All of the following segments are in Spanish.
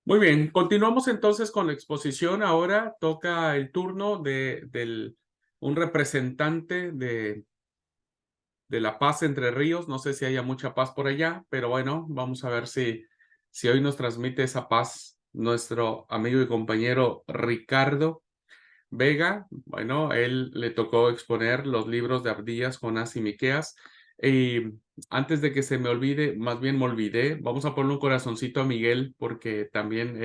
Muy bien, continuamos entonces con la exposición. Ahora toca el turno de un representante de La Paz, Entre Ríos. No sé si haya mucha paz por allá, pero bueno, vamos a ver si hoy nos transmite esa paz nuestro amigo y compañero Ricardo Vega. Bueno, él le tocó exponer los libros de Abdías, Jonás y Miqueas. Y antes de que se me olvide, más bien me olvidé, vamos a ponerle un corazoncito a Miguel porque también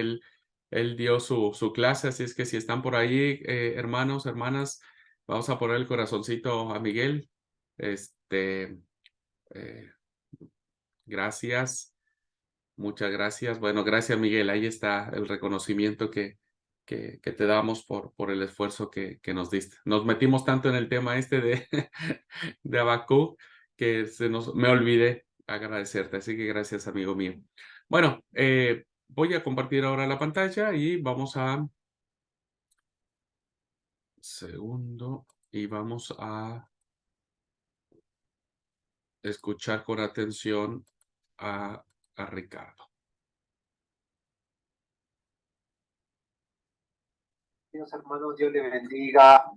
él dio su clase, así es que si están por ahí, hermanos, hermanas, vamos a poner el corazoncito a Miguel. Este, eh, gracias, muchas gracias. Bueno, gracias Miguel, ahí está el reconocimiento que te damos por el esfuerzo que nos diste. Nos metimos tanto en el tema este de Habacuc que me olvidé agradecerte, así que gracias amigo mío. Bueno, voy a compartir ahora la pantalla y vamos a segundo y vamos a escuchar con atención a Ricardo. Dios hermanos, Dios le bendiga.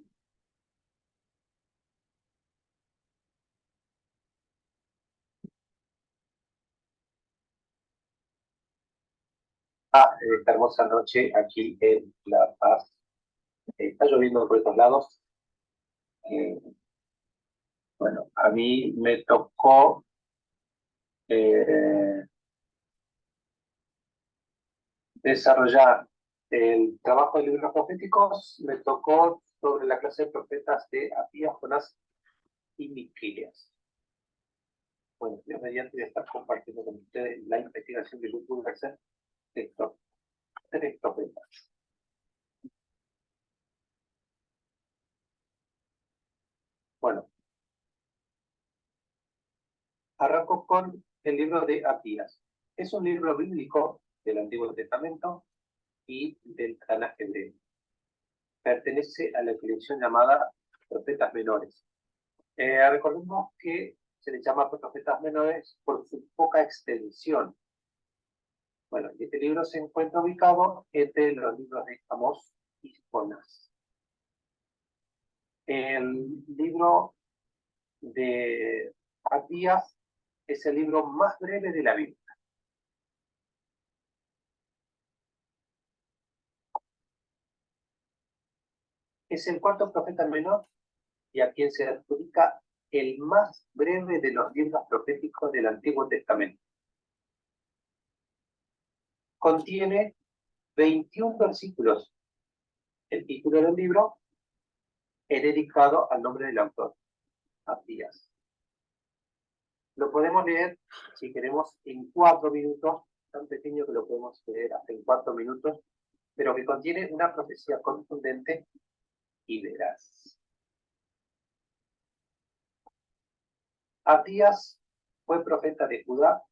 Esta hermosa noche aquí en La Paz. Está lloviendo por estos lados. Bueno, a mí me tocó desarrollar el trabajo de libros proféticos. Me tocó sobre la clase de profetas de Abdías, Jonás y Miqueas. Bueno, Dios mediante estar compartiendo con ustedes la investigación que yo pude hacer de estos tres profetas. Bueno, arranco con el libro de Abdías. Es un libro bíblico del Antiguo Testamento y del Tanaj hebreo. Pertenece a la colección llamada Profetas Menores. Recordemos que se les llama profetas menores por su poca extensión. Bueno, este libro se encuentra ubicado entre los libros de Amós y Jonás. El libro de Abdías es el libro más breve de la Biblia. Es el cuarto profeta menor y a quien se adjudica el más breve de los libros proféticos del Antiguo Testamento. Contiene 21 versículos. El título del libro es dedicado al nombre del autor, Abdías. Lo podemos leer, si queremos, en 4 minutos, tan pequeño que lo podemos leer hasta en 4 minutos, pero que contiene una profecía contundente y veraz. Abdías fue profeta de Judá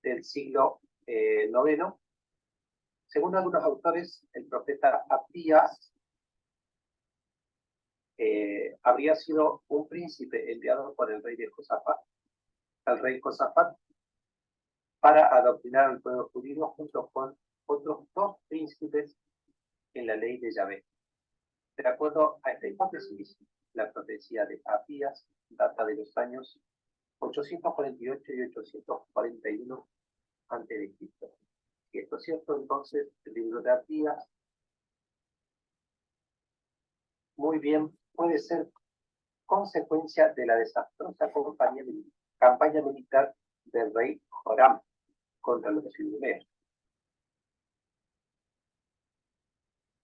del siglo IX. Según algunos autores, el profeta Abdías habría sido un príncipe enviado por el rey de Josafat, al rey Josafat, para adoctrinar al pueblo judío junto con otros 2 príncipes en la ley de Yahvé. De acuerdo a esta hipótesis, la profecía de Abdías data de los años 848 y 841 a.C. Y esto es cierto, entonces, el libro de Abdías muy bien puede ser consecuencia de la desastrosa campaña militar del rey Joram contra los filisteos.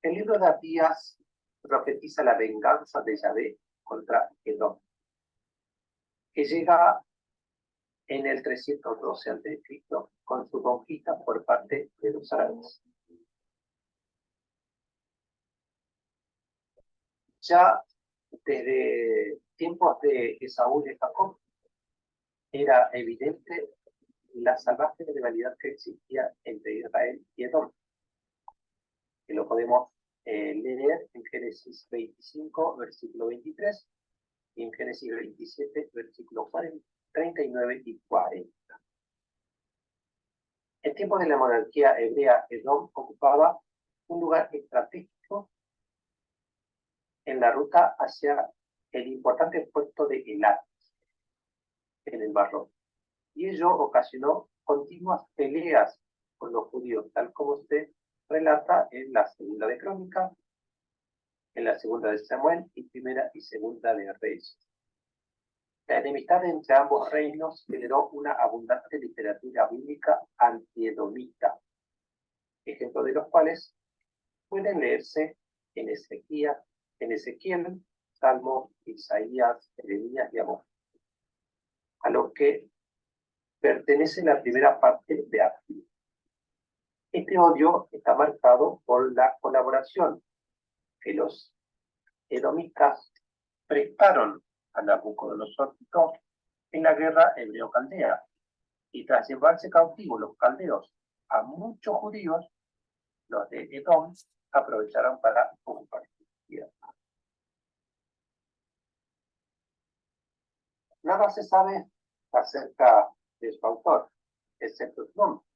El libro de Abdías profetiza la venganza de Yahvé contra Edom, que llega en el 312 a.C. con su conquista por parte de los árabes. Ya desde tiempos de Esaú y Jacob era evidente la salvaje rivalidad que existía entre Israel y Edom, que lo podemos leer en Génesis 25, versículo 23, y en Génesis 27, versículo 39 y 40. En tiempos de la monarquía hebrea, Edom ocupaba un lugar estratégico en la ruta hacia el importante puerto de Elat, en el Mar Rojo. Y ello ocasionó continuas peleas con los judíos, tal como se relata en la segunda de Crónicas, en la segunda de Samuel y primera y segunda de Reyes. La enemistad entre ambos reinos generó una abundante literatura bíblica antiedomita, ejemplo de los cuales pueden leerse en Ezequiel, Salmo, Isaías, Jeremías y Amós, a lo que pertenece la primera parte de Abdías. Este odio está marcado por la colaboración que los edomitas prestaron a Nabucodonosor en la guerra hebreo-caldea, y tras llevarse cautivos los caldeos a muchos judíos, los de Edom aprovecharon para ocupar su tierra. Nada se sabe acerca de su autor, excepto su nombre,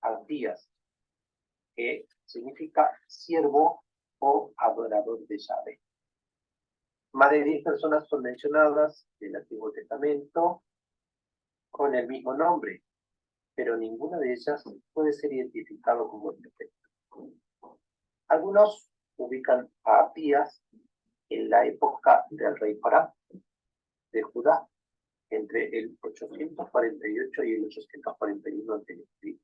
Abdías, que significa siervo o adorador de Yahvé. Más de 10 personas son mencionadas en el Antiguo Testamento con el mismo nombre, pero ninguna de ellas puede ser identificado como el profeta. Algunos ubican a Abdías en la época del rey Joram de Judá, entre el 848 y el 841 a.C.,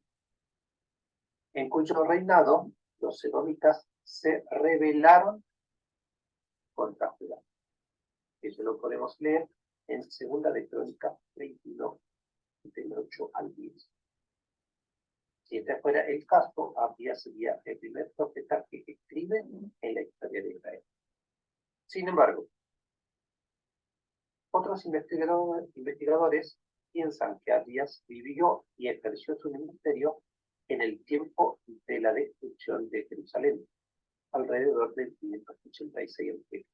en cuyo reinado los edomitas se rebelaron contra Judá. Eso lo podemos leer en segunda de Crónicas 22, del 8 al 10. Si este fuera el caso, Abdías sería el primer profeta que escribe en la historia de Israel. Sin embargo, otros investigadores piensan que Abdías vivió y ejerció su ministerio en el tiempo de la destrucción de Jerusalén, alrededor del 586 a.C.,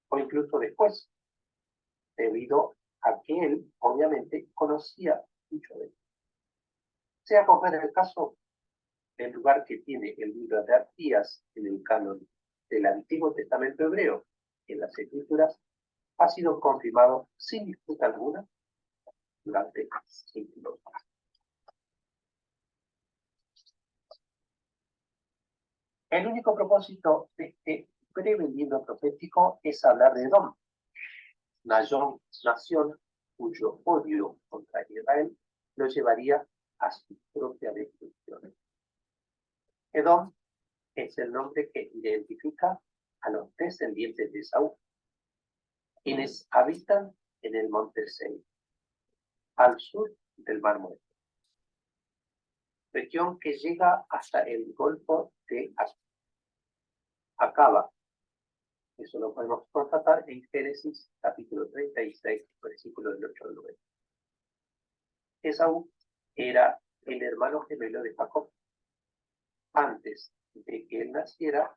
o incluso después, debido a que él, obviamente, conocía mucho de él. Sea como fuera el caso, el lugar que tiene el libro de Abdías en el canon del Antiguo Testamento hebreo en las Escrituras ha sido confirmado sin disputa alguna durante siglos. El único propósito de este breve libro profético es hablar de Edom, nación cuyo odio contra Israel lo llevaría a su propia destrucción. Edom es el nombre que identifica a los descendientes de Saúl, quienes habitan en el monte Seir, al sur del Mar Muerto, región que llega hasta el Golfo de Acaba. Eso lo podemos constatar en Génesis capítulo 36, versículos del 8 al 9. Esaú era el hermano gemelo de Jacob. Antes de que él naciera,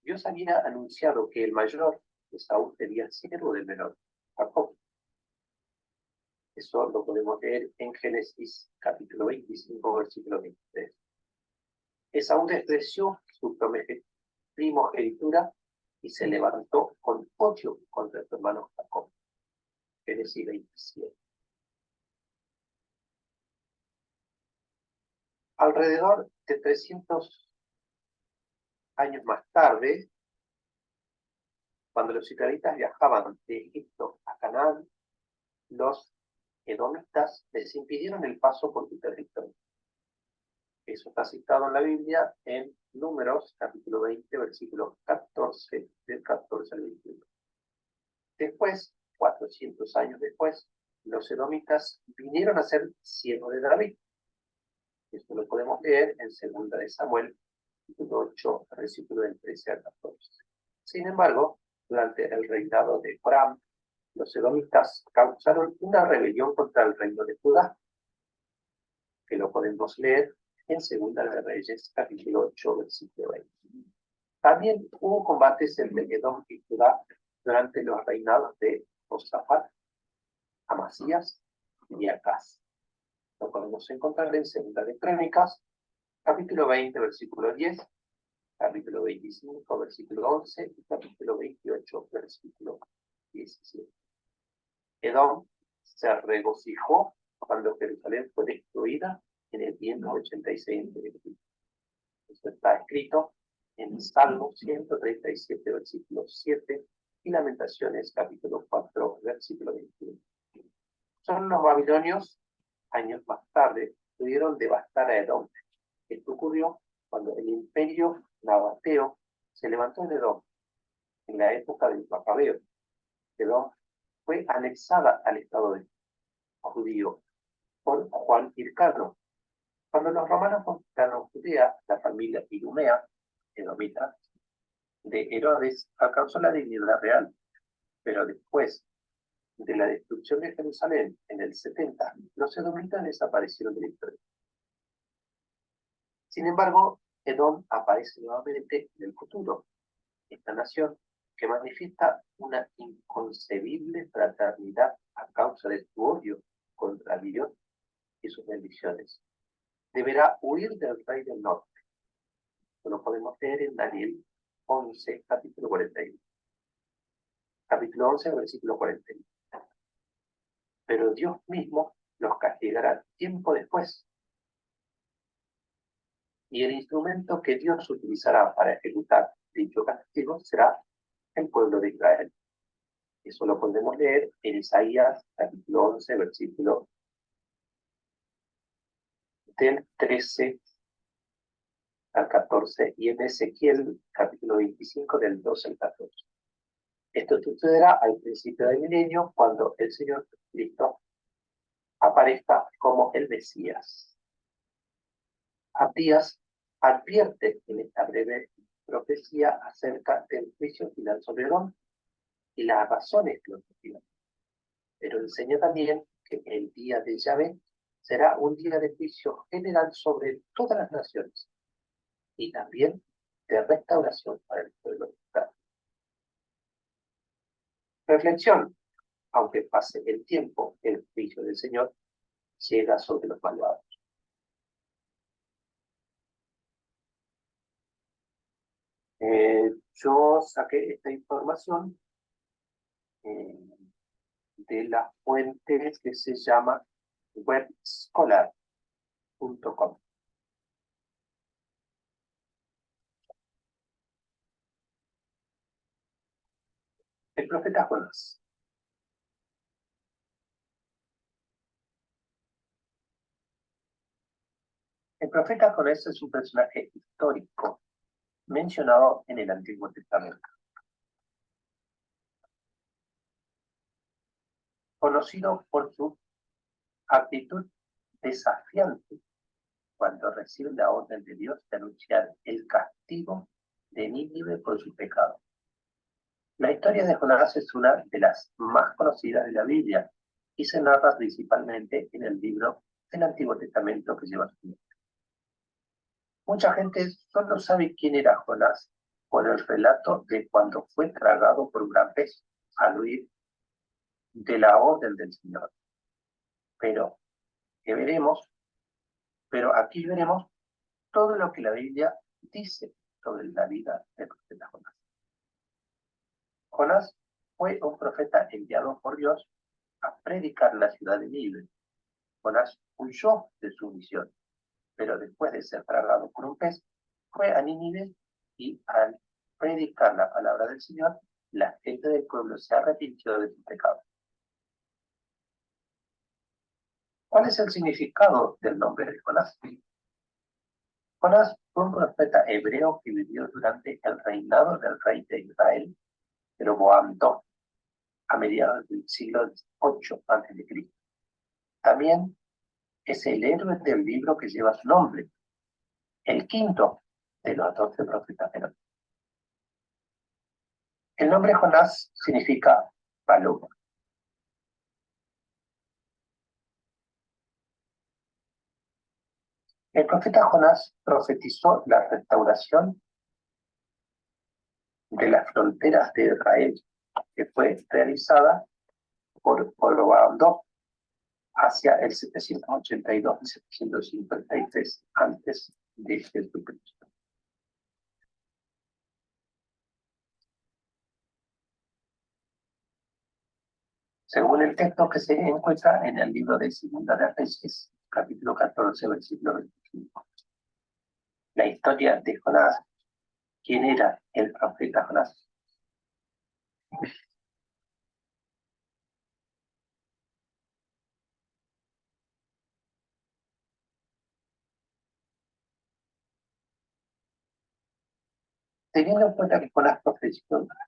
Dios había anunciado que el mayor, Esaú, sería siervo del menor, Jacob. Eso lo podemos leer en Génesis capítulo 25, versículo 23. Esaú despreció su primogenitura y se levantó con odio contra su hermano Jacob. Génesis 27. Alrededor de 300 años más tarde, cuando los israelitas viajaban de Egipto a Canaán, los edomitas les impidieron el paso por su territorio. Eso está citado en la Biblia en Números, capítulo 20, versículo 14, del 14 al 21. Después, 400 años después, los edomitas vinieron a ser siervos de David. Esto lo podemos leer en segunda de Samuel, capítulo 8, versículo del 13 al 14. Sin embargo, durante el reinado de Joram, los edomitas causaron una rebelión contra el reino de Judá, que lo podemos leer en Segunda de Reyes, capítulo 8, versículo 20. También hubo combates entre Edom y Judá durante los reinados de Josafat, Amasías y Acaz. Lo podemos encontrar en Segunda de Crónicas, capítulo 20, versículo 10, capítulo 25, versículo 11 y capítulo 28, versículo 17. Edom se regocijó cuando Jerusalén fue destruida en el 186 a.C. Esto está escrito en Salmo 137, versículo 7 y Lamentaciones, capítulo 4, versículo 21. Son los babilonios, años más tarde, pudieron devastar a Edom. Esto ocurrió cuando el imperio nabateo se levantó en Edom, en la época del Macabeo. Edom fue anexada al estado de judío por Juan Hircano. Cuando los romanos conquistaron Judea, la familia Idumea, edomita, de Herodes alcanzó la dignidad real, pero después de la destrucción de Jerusalén en el 70, los edomitas desaparecieron de la historia. Sin embargo, Edom aparece nuevamente en el futuro. Esta nación, que manifiesta una inconcebible fraternidad a causa de su odio contra Dios y sus bendiciones, deberá huir del rey del norte. Esto lo podemos leer en Daniel 11, capítulo 41. Capítulo 11, versículo 41. Pero Dios mismo los castigará tiempo después. Y el instrumento que Dios utilizará para ejecutar dicho castigo será el pueblo de Israel. Eso lo podemos leer en Isaías, capítulo 11, versículo del 13 al 14, y en Ezequiel, capítulo 25, del 12 al 14. Esto sucederá al principio del milenio, cuando el Señor Cristo aparezca como el Mesías. Abdías advierte en esta breve profecía acerca del juicio final sobre Edom y las razones que lo motivan. Pero enseña también que el día de Yahvé será un día de juicio general sobre todas las naciones y también de restauración para el pueblo de Israel. Reflexión: aunque pase el tiempo, el juicio del Señor llega sobre los malvados. Yo saqué esta información de la fuente que se llama webscholar.com. El profeta Jonás. El profeta Jonás es un personaje histórico mencionado en el Antiguo Testamento. Conocido por su actitud desafiante cuando recibe la orden de Dios de anunciar el castigo de Nínive por su pecado. La historia de Jonás es una de las más conocidas de la Biblia y se narra principalmente en el libro del Antiguo Testamento que lleva su nombre. Mucha gente solo sabe quién era Jonás por el relato de cuando fue tragado por un gran pez al huir de la orden del Señor. Pero aquí veremos todo lo que la Biblia dice sobre la vida del profeta Jonás. Jonás fue un profeta enviado por Dios a predicar en la ciudad de Nínive. Jonás huyó de su misión, pero después de ser tragado por un pez, fue a Nínive y al predicar la palabra del Señor, la gente del pueblo se arrepintió de su pecado. ¿Cuál es el significado del nombre de Jonás? Jonás fue un profeta hebreo que vivió durante el reinado del rey de Israel, Jeroboam II, a mediados del siglo VIII a.C. También es el héroe del libro que lleva su nombre, el quinto de los 12 profetas menores. El nombre Jonás significa paloma. El profeta Jonás profetizó la restauración de las fronteras de Israel, que fue realizada por Jeroboam II hacia el 782 y 753 antes de Jesucristo. Según el texto que se encuentra en el libro de Segunda de Reyes, capítulo 14, versículo 25. La historia de Jonás. ¿Quién era el profeta Jonás? Teniendo en cuenta que Jonás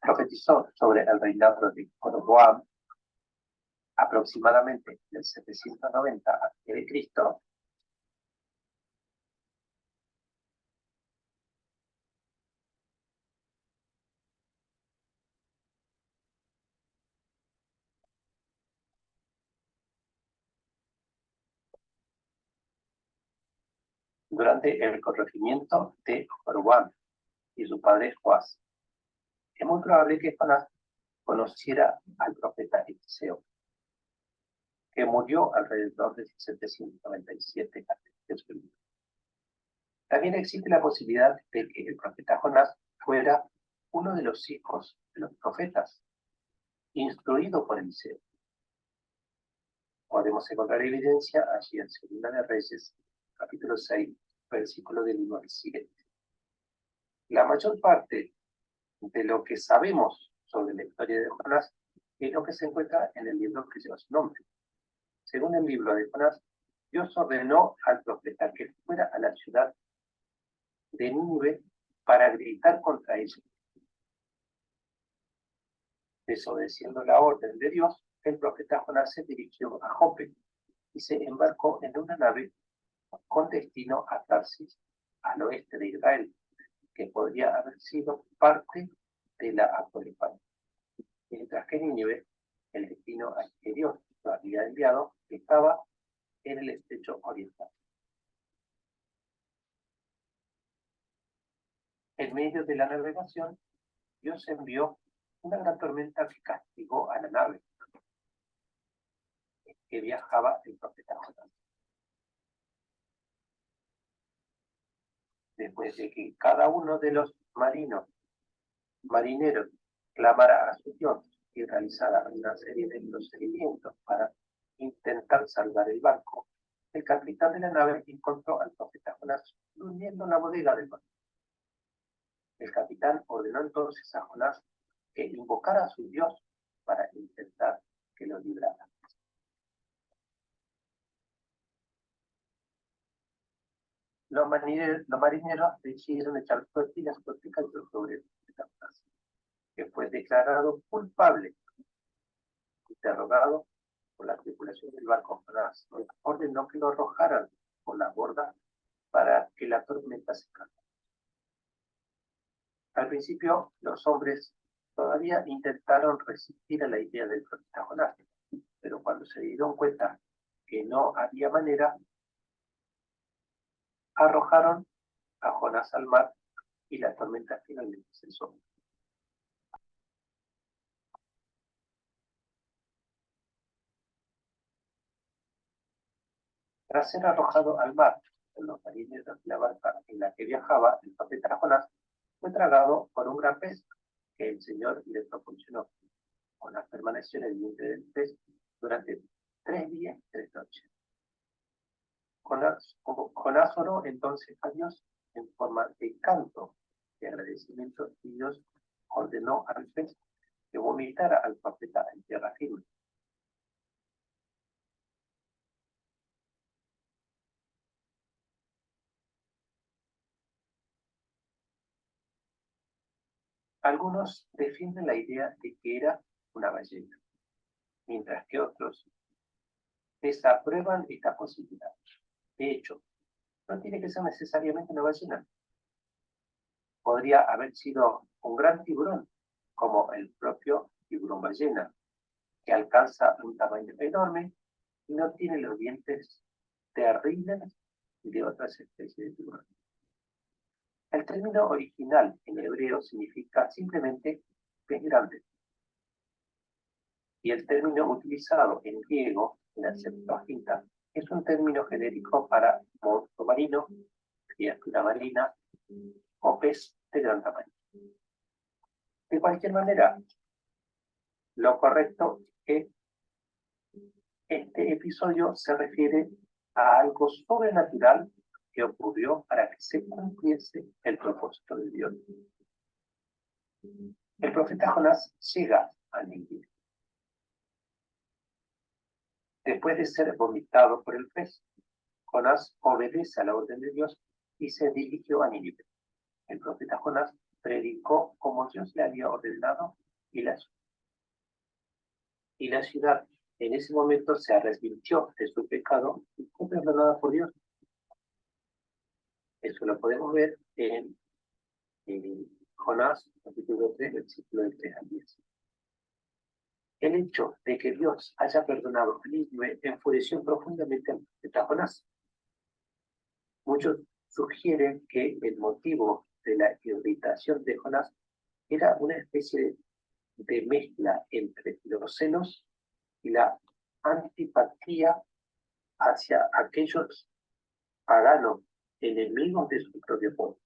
profetizó sobre el reinado de Jeroboam aproximadamente en el 790 a.C., durante el corregimiento de Jeroboam y su padre Joás, es muy probable que Jonás conociera al profeta Eliseo, que murió alrededor de 797 a.C. También existe la posibilidad de que el profeta Jonás fuera uno de los hijos de los profetas, instruido por Eliseo. Podemos encontrar evidencia allí en Segunda de Reyes, capítulo 6, versículo del 1 al 7. La mayor parte de lo que sabemos sobre la historia de Jonás es lo que se encuentra en el libro que lleva su nombre. Según el libro de Jonás, Dios ordenó al profeta que fuera a la ciudad de Nínive para gritar contra ella. Desobedeciendo la orden de Dios, el profeta Jonás se dirigió a Jope y se embarcó en una nave con destino a Tarsis, al oeste de Israel, que podría haber sido parte de la actual España. Mientras que Nínive, el destino al que Dios lo había enviado, estaba en el estrecho oriental. En medio de la navegación, Dios envió una gran tormenta que castigó a la nave que viajaba el profeta Jonás. Después de que cada uno de los marineros clamara a su Dios y realizara una serie de procedimientos para intentar salvar el barco, el capitán de la nave encontró al profeta Jonás durmiendo en la bodega del barco. El capitán ordenó entonces a Jonás que invocara a su Dios para intentar que lo librara. Los marineros decidieron echar tortillas por cayó sobre el profeta Jonás, que fue declarado culpable. Interrogado por la tripulación del barco, Jonás ordenó que lo arrojaran por la borda para que la tormenta se calmara. Al principio, los hombres todavía intentaron resistir a la idea del profeta Jonás, pero cuando se dieron cuenta que no había manera, arrojaron a Jonás al mar y la tormenta finalmente cesó. Tras ser arrojado al mar en los marineros de la barca en la que viajaba, el profeta Jonás fue tragado por un gran pez que el Señor le proporcionó. Jonás permaneció en el vientre del pez durante 3 días y 3 noches. Jonás oró entonces a Dios en forma de canto de agradecimiento y Dios ordenó al pez que vomitara al profeta en tierra firme. Algunos defienden la idea de que era una ballena, mientras que otros desaprueban esta posibilidad. De hecho, no tiene que ser necesariamente una ballena. Podría haber sido un gran tiburón, como el propio tiburón ballena, que alcanza un tamaño enorme y no tiene los dientes terribles de otras especies de tiburón. El término original en hebreo significa simplemente pez grande. Y el término utilizado en griego en la Septuaginta, es un término genérico para monstruo marino, criatura marina o pez de gran tamaño. De cualquier manera, lo correcto es que este episodio se refiere a algo sobrenatural que ocurrió para que se cumpliese el propósito de Dios. El profeta Jonás llega a Nínive. Después de ser vomitado por el pez, Jonás obedece a la orden de Dios y se dirigió a Nínive. El profeta Jonás predicó como Dios le había ordenado y la ciudad en ese momento se arrepintió de su pecado y fue perdonada por Dios. Eso lo podemos ver en Jonás, capítulo 3, versículo del 3 al 10. El hecho de que Dios haya perdonado a Nínive enfureció profundamente al profeta Jonás. Muchos sugieren que el motivo de la irritación de Jonás era una especie de mezcla entre los celos y la antipatía hacia aquellos paganos enemigos de su propio pueblo.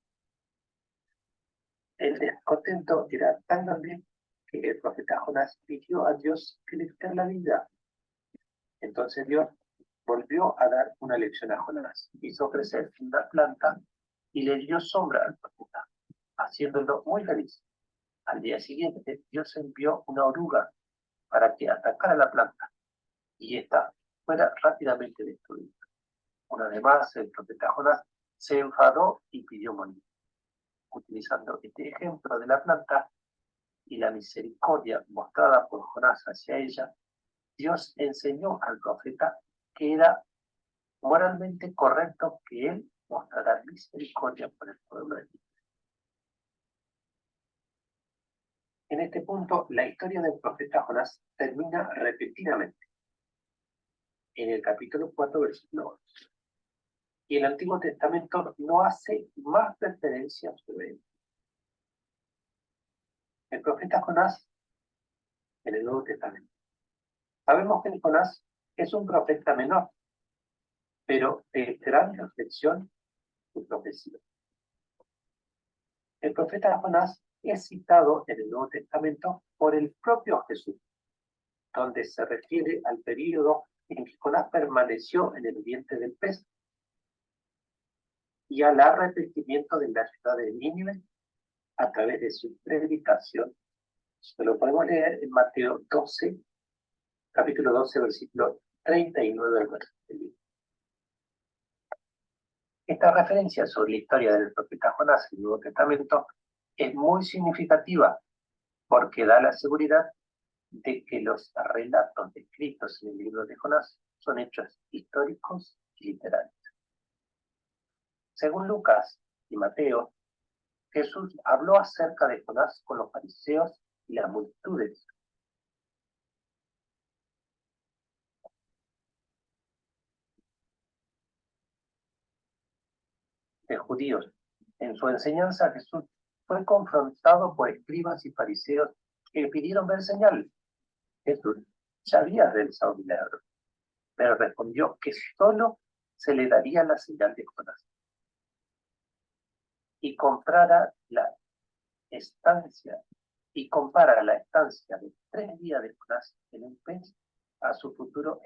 El descontento era tan grande que el profeta Jonás pidió a Dios que le quitara la vida. Entonces Dios volvió a dar una lección a Jonás. Hizo crecer una planta y le dio sombra al profeta, haciéndolo muy feliz. Al día siguiente, Dios envió una oruga para que atacara la planta y ésta fuera rápidamente destruida. Una vez más, el profeta Jonás se enfadó y pidió morir. Utilizando este ejemplo de la planta y la misericordia mostrada por Jonás hacia ella, Dios enseñó al profeta que era moralmente correcto que él mostrara misericordia por el pueblo de Dios. En este punto, la historia del profeta Jonás termina repetidamente en el capítulo 4, versículo 11. Y el Antiguo Testamento no hace más referencia sobre él. El profeta Jonás en el Nuevo Testamento. Sabemos que Jonás es un profeta menor, pero de gran reflexión y profecía. El profeta Jonás es citado en el Nuevo Testamento por el propio Jesús, donde se refiere al período en que Jonás permaneció en el vientre del pez y al arrepentimiento de la ciudad de Nínive a través de su predicación. Esto lo podemos leer en Mateo 12, capítulo 12, versículo 39 del versículo. Esta referencia sobre la historia del profeta Jonás en el Nuevo Testamento es muy significativa porque da la seguridad de que los relatos descritos en el libro de Jonás son hechos históricos y literarios. Según Lucas y Mateo, Jesús habló acerca de Jonás con los fariseos y las multitudes. De judíos. En su enseñanza, Jesús fue confrontado por escribas y fariseos que pidieron ver señales. Jesús ya había realizado milagros, pero respondió que solo se le daría la señal de Jonás. Y compara la estancia de 3 días de Jonás en un pez a su futura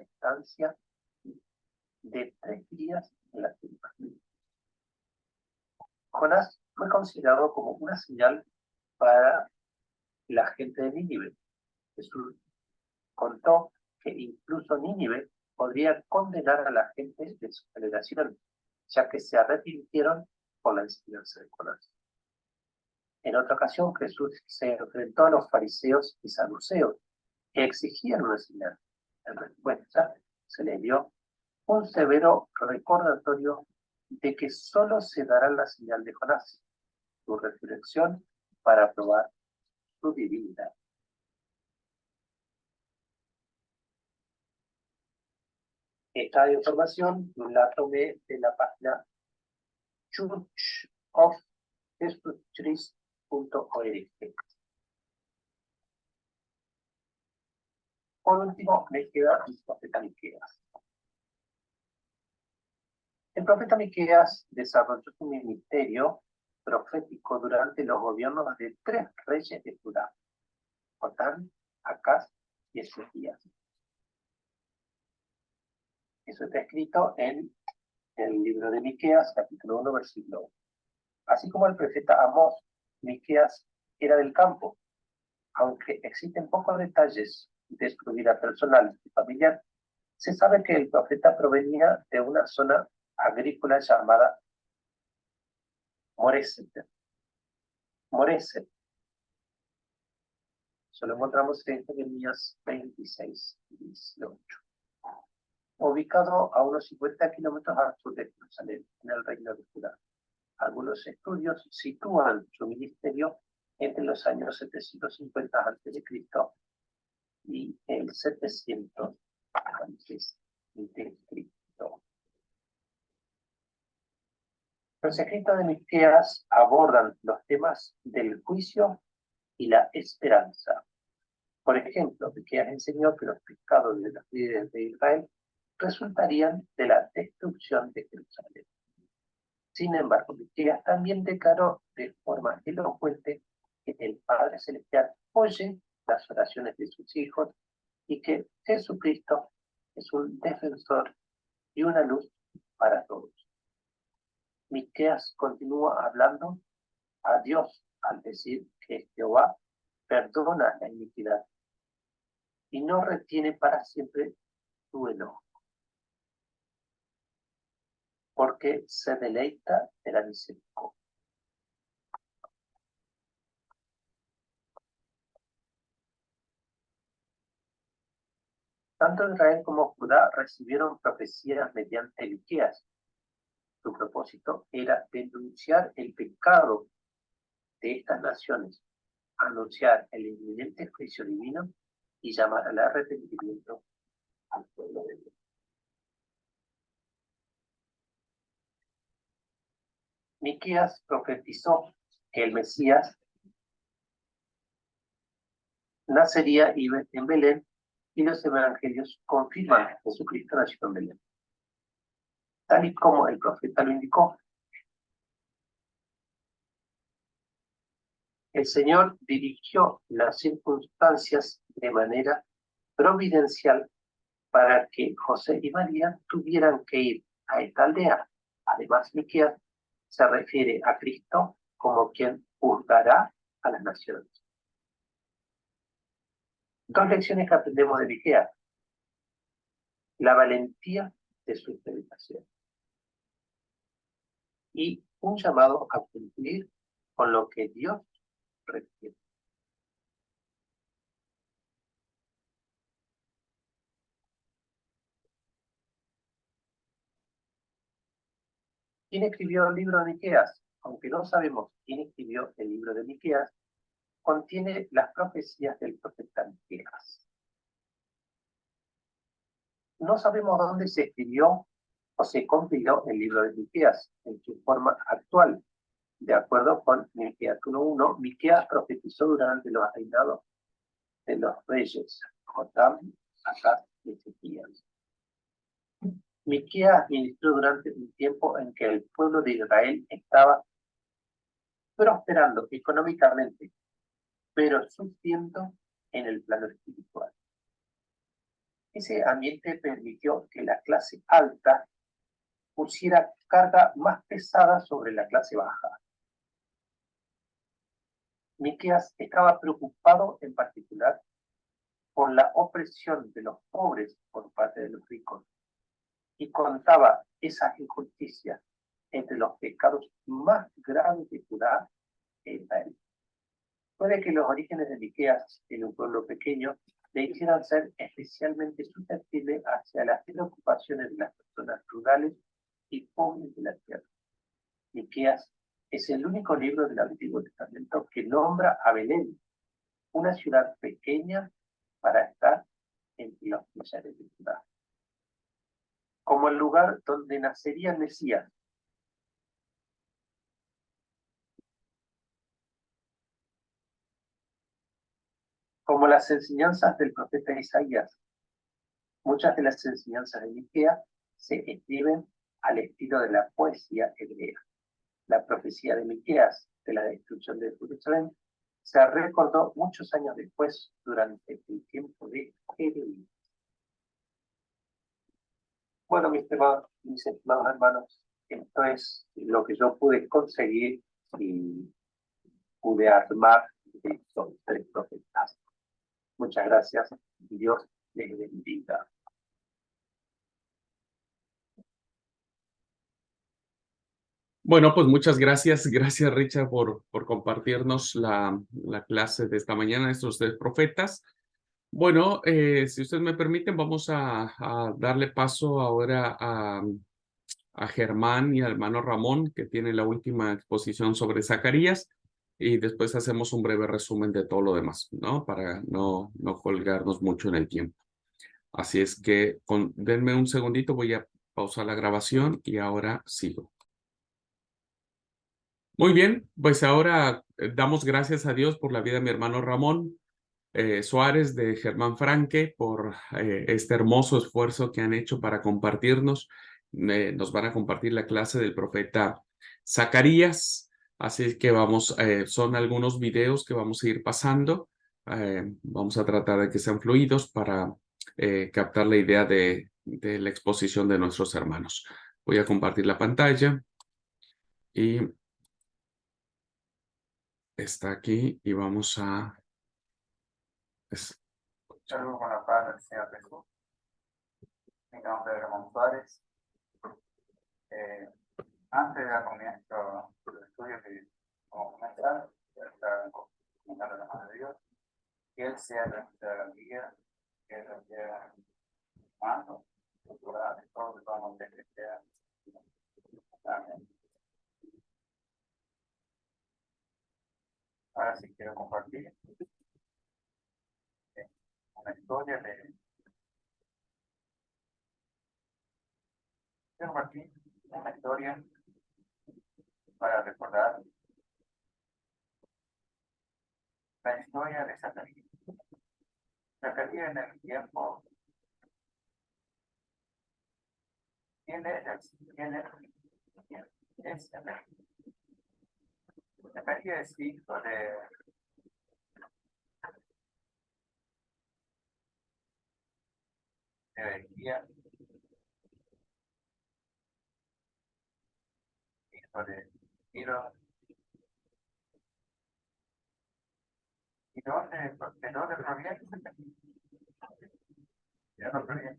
estancia de 3 días en la tierra. Jonás fue considerado como una señal para la gente de Nínive. Jesús contó que incluso Nínive podría condenar a la gente de su generación, ya que se arrepintieron por la enseñanza de Jonás. En otra ocasión, Jesús se enfrentó a los fariseos y saduceos, que exigían una señal. En respuesta, se le dio un severo recordatorio de que solo se dará la señal de Jonás, su resurrección, para probar su divinidad. Esta información la tomé de la página churchofjesuschrist.org. Por último, me queda el profeta Miqueas. El profeta Miqueas desarrolló su ministerio profético durante los gobiernos de 3 reyes de Judá: Jotán, Acaz y Ezequías. Eso está escrito en el libro de Miqueas, capítulo 1, versículo 1. Así como el profeta Amós, Miqueas era del campo. Aunque existen pocos detalles de su vida personal y familiar, se sabe que el profeta provenía de una zona agrícola llamada Moreset. Moreset. Eso lo encontramos en Jeremías 26, 18. Ubicado a unos 50 kilómetros al sur de Jerusalén, en el reino de Judá. Algunos estudios sitúan su ministerio entre los años 750 a.C. y el 700 a.C. Los escritos de Miqueas abordan los temas del juicio y la esperanza. Por ejemplo, Miqueas enseñó que los pecados de los líderes de Israel resultarían de la destrucción de Jerusalén. Sin embargo, Miqueas también declaró de forma elocuente que el Padre Celestial oye las oraciones de sus hijos y que Jesucristo es un defensor y una luz para todos. Miqueas continúa hablando a Dios al decir que Jehová perdona la iniquidad y no retiene para siempre su enojo, porque se deleita de la misericordia. Tanto Israel como Judá recibieron profecías mediante Miqueas. Su propósito era denunciar el pecado de estas naciones, anunciar el inminente juicio divino y llamar al arrepentimiento al pueblo de Dios. Miqueas profetizó que el Mesías nacería en Belén y los evangelios confirman que Jesucristo nació en Belén. Tal y como el profeta lo indicó, el Señor dirigió las circunstancias de manera providencial para que José y María tuvieran que ir a esta aldea. Además, Miqueas se refiere a Cristo como quien juzgará a las naciones. 2 lecciones que aprendemos de Miqueas: la valentía de su predicación y un llamado a cumplir con lo que Dios requiere. ¿Quién escribió el libro de Miqueas? Aunque no sabemos quién escribió el libro de Miqueas, contiene las profecías del profeta Miqueas. No sabemos dónde se escribió o se compiló el libro de Miqueas en su forma actual. De acuerdo con Miqueas 1:1, Miqueas profetizó durante los reinados de los reyes Jotán, Acaz y Ezequías. Miqueas ministró durante un tiempo en que el pueblo de Israel estaba prosperando económicamente, pero sufriendo en el plano espiritual. Ese ambiente permitió que la clase alta pusiera carga más pesada sobre la clase baja. Miqueas estaba preocupado en particular por la opresión de los pobres por parte de los ricos y contaba esas injusticias entre los pecados más graves de Judá e Israel. Puede que los orígenes de Miqueas en un pueblo pequeño le hicieran ser especialmente susceptible hacia las preocupaciones de las personas rurales y pobres de la tierra. Miqueas es el único libro del Antiguo Testamento que nombra a Belén, una ciudad pequeña para estar entre los pilares de Judá, como el lugar donde nacería el Mesías. Como las enseñanzas del profeta Isaías, muchas de las enseñanzas de Miqueas se escriben al estilo de la poesía hebrea. La profecía de Miqueas de la destrucción de Jerusalén se recordó muchos años después durante el tiempo de Jeremías. Bueno, mis estimados hermanos, esto es lo que yo pude conseguir y pude armar de estos 3 profetas. Muchas gracias y Dios les bendiga. Bueno, pues muchas gracias. Gracias, Richard, por compartirnos la clase de esta mañana, estos 3 profetas. Bueno, si ustedes me permiten, vamos a darle paso ahora a Germán y al hermano Ramón, que tiene la última exposición sobre Zacarías, y después hacemos un breve resumen de todo lo demás, ¿no? Para no colgarnos mucho en el tiempo. Así es que denme un segundito, voy a pausar la grabación y ahora sigo. Muy bien, pues ahora damos gracias a Dios por la vida de mi hermano Ramón Suárez, de Germán Franque, por este hermoso esfuerzo que han hecho para compartirnos. Nos van a compartir la clase del profeta Zacarías, así que son algunos videos que vamos a ir pasando. Vamos a tratar de que sean fluidos para captar la idea de la exposición de nuestros hermanos. Voy a compartir la pantalla y está aquí y vamos a... Saludos con la paz del Señor Jesús. Mi nombre es Ramón Suárez. Antes de dar comienzo del estudio que vamos a comenzar, ya está comentando la mano de Dios, que Él sea nuestra guía, que Él sea mano, cultural, de todo lo que vamos a hacer, que sea. Amén. Ahora sí quiero compartir una historia de... Quiero compartir una historia para recordar la historia de Zacarías. Zacarías en el tiempo, ¿quién es Zacarías? Zacarías es hijo de Berequías, hijo de Tiro. ¿Y de dónde proviene? ¿De dónde proviene?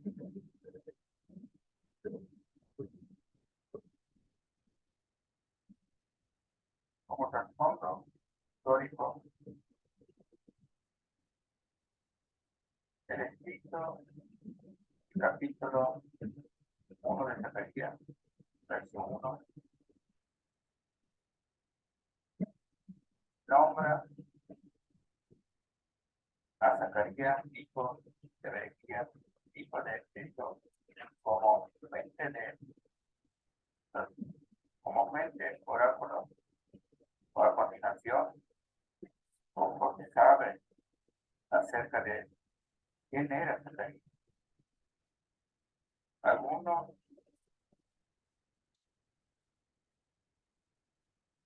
Como trasfondo histórico, el escrito capítulo 1 de Zacarías, versión 1, nombra a Zacarías, hijo de Berequías, hijo de Tiro, como fuente, oráculo, o a continuación, como se sabe acerca de quién era Zacarías. Algunos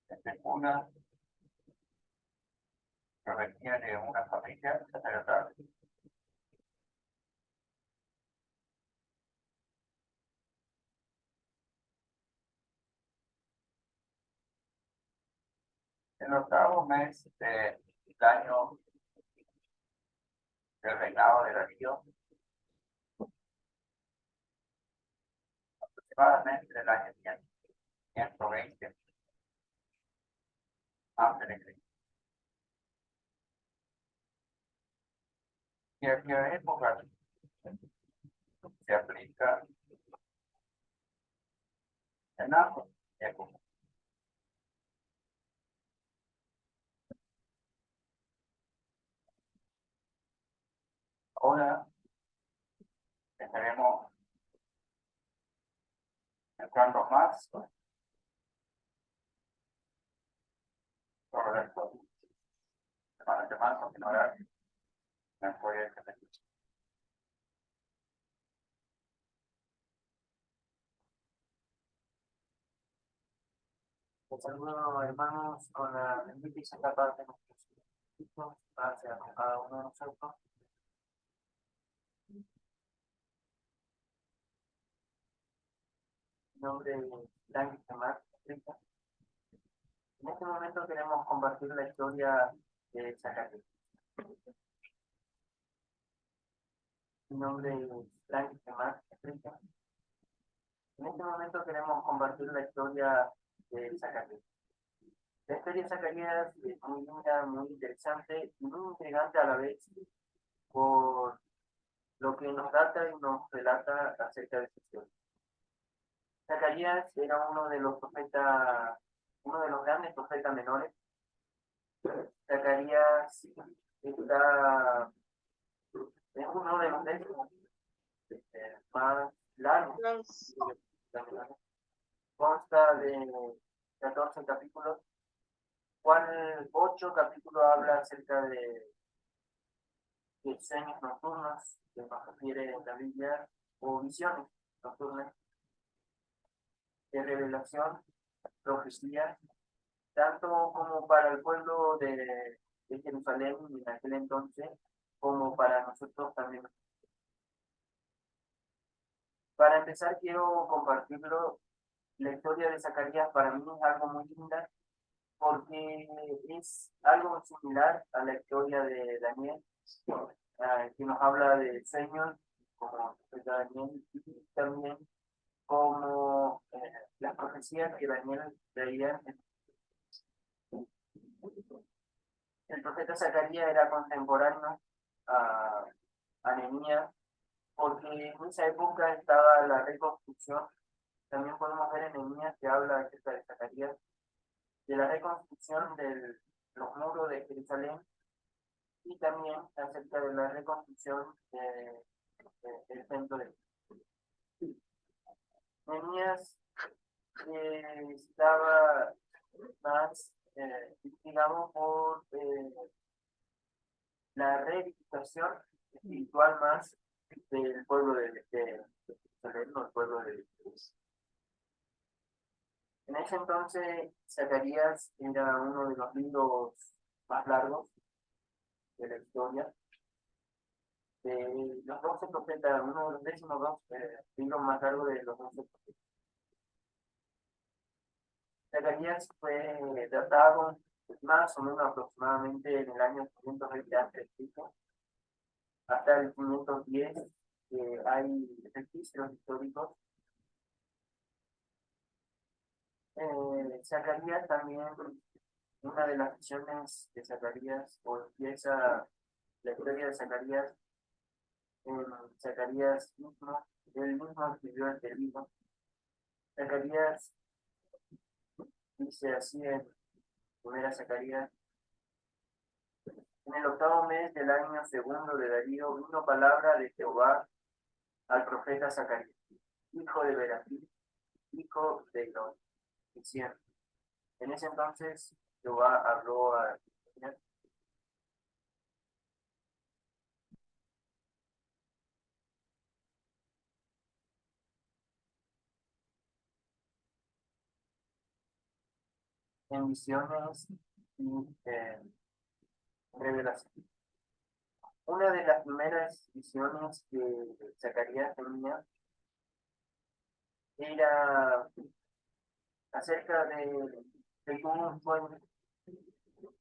especulan que venía de una familia sacerdotal. En el 8º mes del año del reinado de Darío, aproximadamente del año 120 antes de Cristo. Y aquella época se aplica en ambas épocas. Ahora estaremos entrando más sobre esto. Semana continuará me puede tener. Pues saludo, hermanos, con la bendita y santa paz de nuestro Señor Jesucristo, hacia cada uno de nosotros. En nombre de Daniel Samar, en este momento queremos compartir la historia de Zacarías. En nombre de Daniel Samar, en este momento queremos compartir la historia de Zacarías. La historia de Zacarías es muy linda, muy interesante y muy intrigante a la vez por lo que nos data y nos relata acerca de su historia. Zacarías era uno de los profetas, uno de los grandes profetas menores. Zacarías es uno de los décimos más largos. Consta de 14 capítulos, cual 8 capítulos habla acerca de sueños nocturnos, que nos refiere en la Biblia, o visiones nocturnas, de revelación, profecía, tanto como para el pueblo de Jerusalén en aquel entonces, como para nosotros también. Para empezar, quiero compartirlo. La historia de Zacarías para mí es algo muy linda, porque es algo similar a la historia de Daniel, que nos habla de sueños, como Daniel, y también como las profecías que Daniel veía. El profeta Zacarías era contemporáneo a Nehemías, porque en esa época estaba la reconstrucción. También podemos ver en Nehemías que habla acerca de Zacarías, de la reconstrucción de los muros de Jerusalén y también acerca de la reconstrucción del templo de Nehemías. Estaba más digamos por la reedificación espiritual más del pueblo de Jerusalén, o el pueblo de Jesús. En ese entonces, Zacarías era uno de los libros más largos de la historia. De los 12 profetas, uno de los 12 libros más largos de los 12 profetas. Zacarías fue datado más o menos aproximadamente en el año 520 a.C. hasta el 510, hay registros históricos. Zacarías también, una de las visiones de Zacarías, o empieza la historia de Zacarías en Zacarías mismo, él mismo escribió este libro. Zacarías dice así en primera Zacarías: en el 8º mes del año segundo de Darío vino palabra de Jehová al profeta Zacarías, hijo de Berakí, hijo de Idó, diciendo. En ese entonces Jehová habló a en visiones y revelaciones. Una de las primeras visiones que Zacarías tenía era acerca de un sueño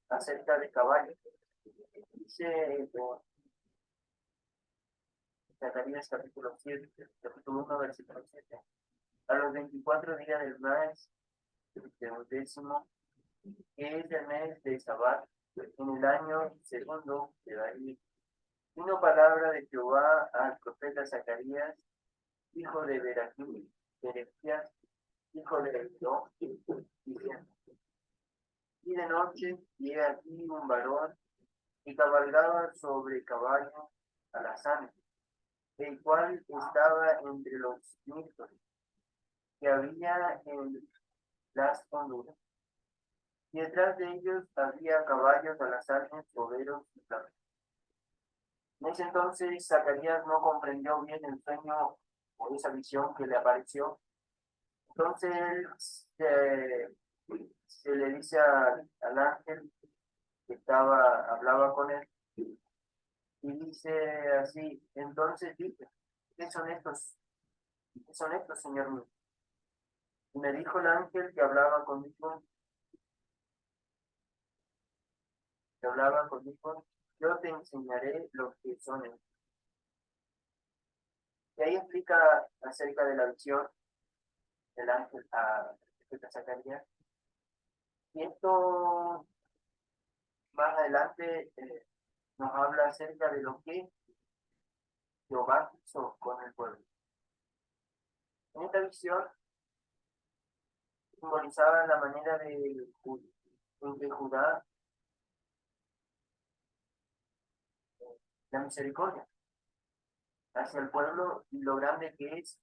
acerca de caballos. Dice Zacarías capítulo 7, capítulo 1, versículo 7. A los 24 días del mes del 10º, que es el mes de Sabat, en el año segundo de Darío, vino palabra de Jehová al profeta Zacarías, hijo de Berequías, hijo de Idó, diciendo: y de noche, y he aquí un varón que cabalgaba sobre caballo alazán, el cual estaba entre los mirtos que había en las honduras. Y detrás de ellos había caballos alazanes, boveros y flamencos. En ese entonces Zacarías no comprendió bien el sueño o esa visión que le apareció. Entonces él se le dice al ángel que hablaba con él y dice así, entonces dice, ¿qué son estos? ¿Qué son estos, Señor mío? Y me dijo el ángel que hablaba conmigo, yo te enseñaré lo que son estos. Y ahí explica acerca de la visión del ángel a Zacarías. Y esto más adelante nos habla acerca de lo que Jehová hizo con el pueblo. En esta visión simbolizaba la manera en que Judá, la misericordia hacia el pueblo y lo grande que es.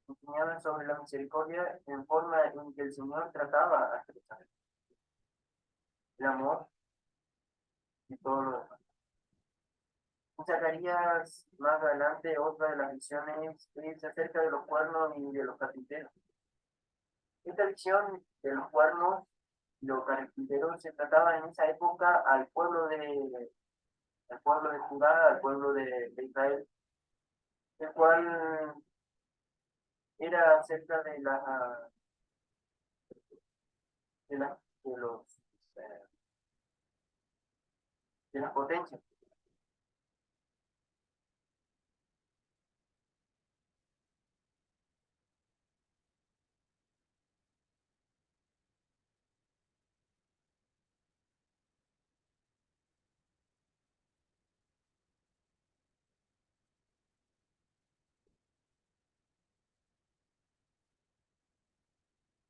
Enseñaban sobre la misericordia en forma en que el Señor trataba a expresar el amor y todo lo demás. Zacarías, más adelante, otra de las visiones es acerca de los cuernos y de los carpinteros. Esta visión de los cuernos y los carpinteros se trataba en esa época al pueblo de Judá, al pueblo de Israel, el cual era acerca de, la, de los eh, de las potencias.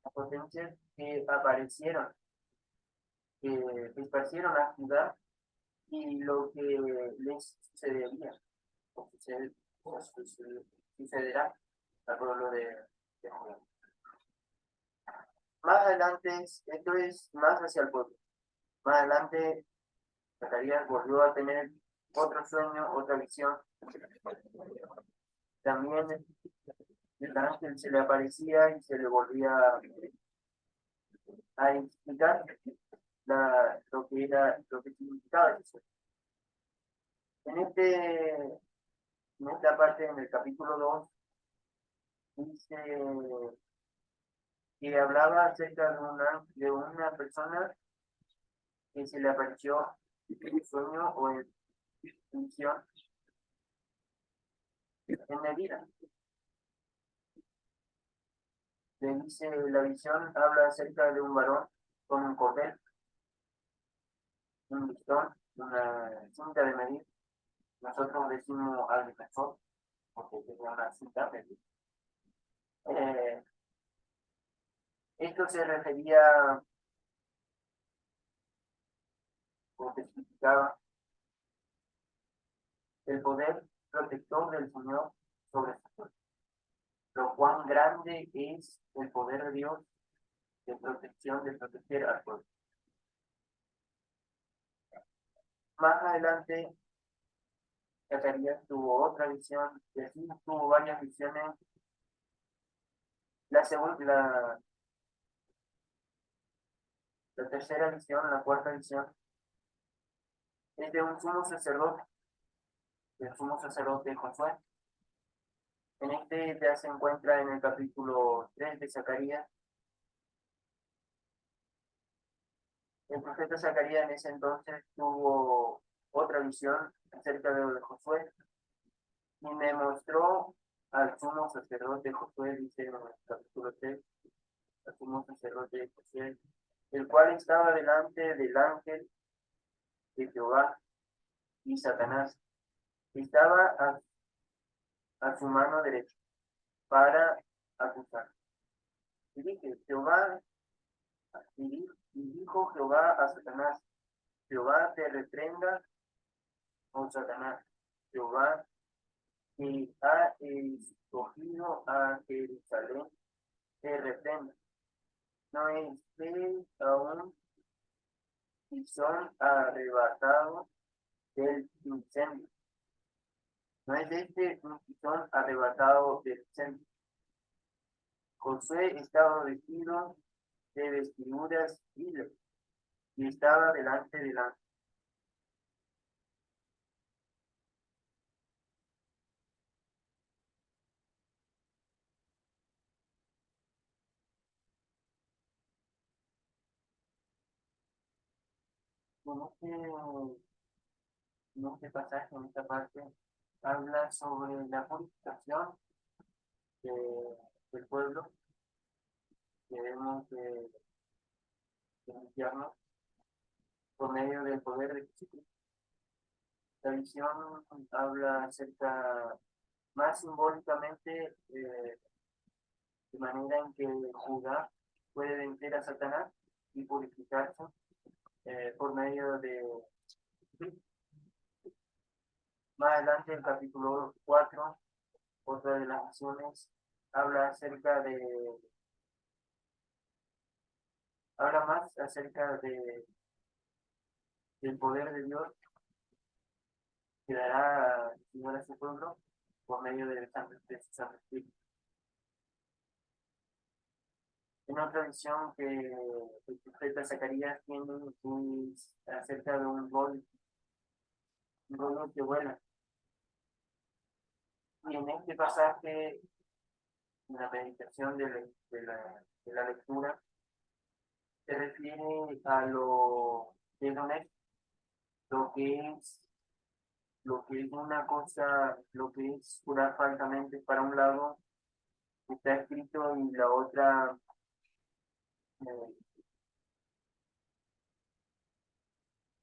Las potencias que aparecieron, que esparcieron a Judá y lo que les sucedería, o sucederá al pueblo de Judá. Más adelante, esto es más hacia el pueblo. Más adelante, Zacarías volvió a tener otro sueño, otra visión. También el ángel se le aparecía y se le volvía a explicar lo que significaba el sueño. En esta parte, en el capítulo 2, dice que hablaba acerca de una persona que se le apareció en sueño o en visión en medida. Le dice, la visión habla acerca de un varón con un cordel, un listón, una cinta de medir. Nosotros decimos al defensor, porque tenía una cinta de medir. Esto se refería, o que significaba, el poder protector del Señor sobre su pueblo. Lo cuán grande es el poder de Dios de protección, de proteger al pueblo. Más adelante, Zacarías tuvo otra visión, y así tuvo varias visiones. La tercera visión, la cuarta visión, es de un sumo sacerdote, del sumo sacerdote Josué. En este ya se encuentra en el capítulo 3 de Zacarías. El profeta Zacarías en ese entonces tuvo otra visión acerca de lo de Josué y me mostró al sumo sacerdote Josué, dice en el capítulo 3, al sumo sacerdote Josué, el cual estaba delante del ángel de Jehová y Satanás. Estaba a su mano derecha para acusar. Y dije, y dijo Jehová a Satanás, Jehová te reprenda, oh Satanás, Jehová que ha escogido a Jerusalén te reprenda. No estés aún y son arrebatados del incendio. No es un tizón arrebatado del incendio. Josué estaba vestido de vestiduras viles y estaba delante del ángel. En este pasaje, en esta parte, habla sobre la purificación del pueblo que debemos de limpiarnos por medio del poder de Jesucristo. La visión habla acerca, más simbólicamente, de manera en que Judá puede vencer a Satanás y purificarse por medio de Cristo. Más adelante, el capítulo 4, otra de las naciones, habla más acerca del poder de Dios que dará el Señor a su pueblo por medio de su Santo Espíritu. En otra visión que el profeta Zacarías tiene es acerca de un rollo que vuela. Y en este pasaje, en la meditación de la lectura, se refiere a lo deshonesto, lo que es una cosa, lo que es jurar falsamente para un lado, está escrito, y la otra, eh,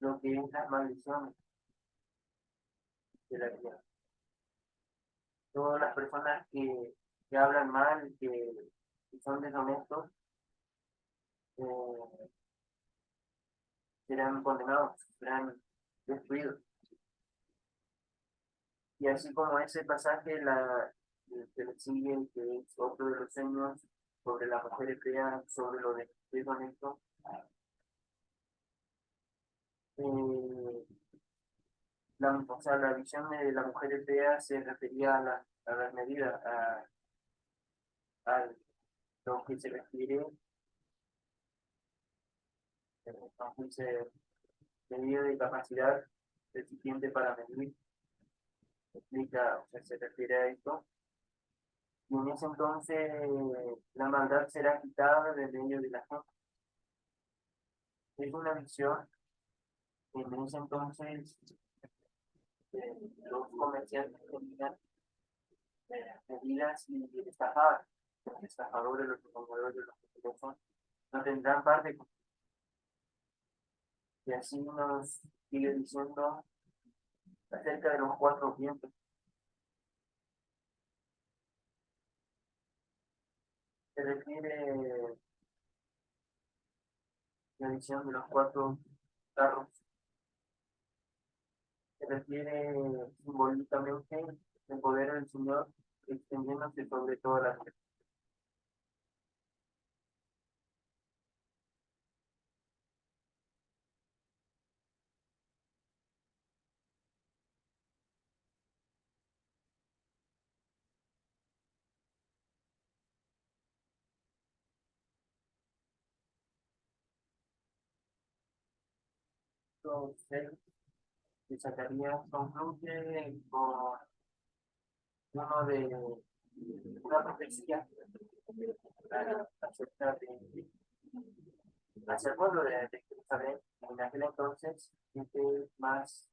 lo que es las maldiciones de la tierra. Todas las personas que hablan mal, que son deshonestos, eh, serán condenados, serán destruidos. Y así como ese pasaje, que le sigue, que es otro de los sueños sobre la mujer hebrea, sobre lo de deshonesto, o sea, la visión de la mujer hebrea se refería a las medidas, a lo que se refiere, entonces, medida de capacidad recipiente para medir, explica, o sea, se refiere a esto. Y en ese entonces la maldad será quitada de medio de la gente. Es una visión. En ese entonces los comerciantes tenían medidas y estafaban. Los estafadores, los engañadores, los mentirosos no tendrán parte. Y así nos sigue diciendo acerca de los 4 vientos. Se refiere la visión de los 4 carros. Se refiere simbólicamente el poder del Señor extendiéndose sobre toda la tierra. Entonces, Zacarías concluye con uno de una profecía acerca de hacia el pueblo de Jerusalén. En aquel entonces, este es más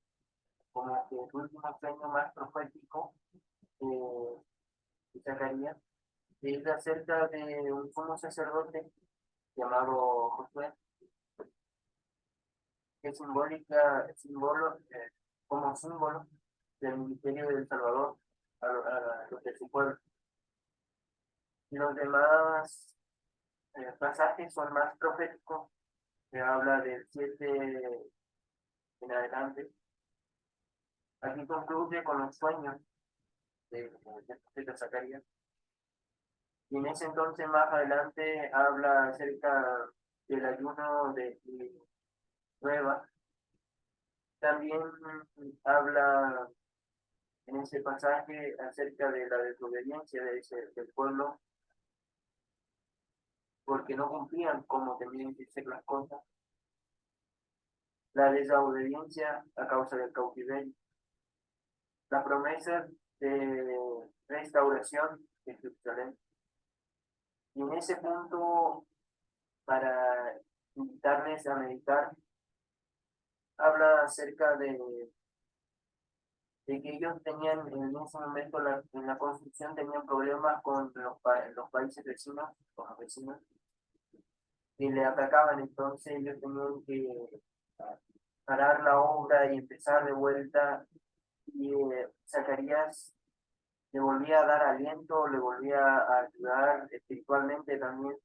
como que el último sueño más profético de Zacarías, es acerca de un sumo sacerdote llamado Josué, que como símbolo del ministerio del Salvador a los de su pueblo. Y los demás pasajes son más proféticos, que habla del 7 en adelante. Aquí concluye con los sueños del profeta Zacarías. Y en ese entonces, más adelante, habla acerca del ayuno de prueba. También habla en ese pasaje acerca de la desobediencia del pueblo, porque no cumplían como tenían que ser las cosas. La desobediencia a causa del cautiverio. La promesa de restauración de Jerusalén. Y en ese punto, para invitarles a meditar, habla acerca de que ellos tenían en ese momento en la construcción tenían problemas con los países vecinos, con los vecinos, que le atacaban. Entonces ellos tenían que parar la obra y empezar de vuelta, y Zacarías le volvía a dar aliento, le volvía a ayudar espiritualmente también,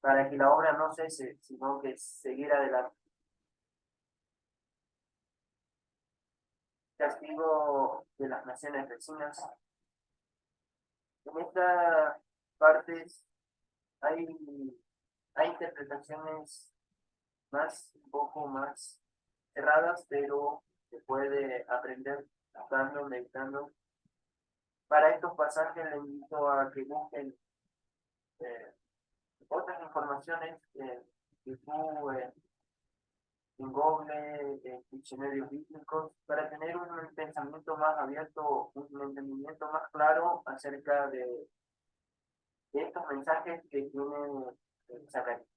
para que la obra no cese, sino que siguiera adelante. Castigo de las naciones vecinas. En estas partes hay, hay interpretaciones un poco más cerradas, pero se puede aprender estando, meditando. Para estos pasajes les invito a que busquen otras informaciones en YouTube, en Google, en diccionarios bíblicos, para tener un pensamiento más abierto, un entendimiento más claro acerca de estos mensajes que tiene Zacarías.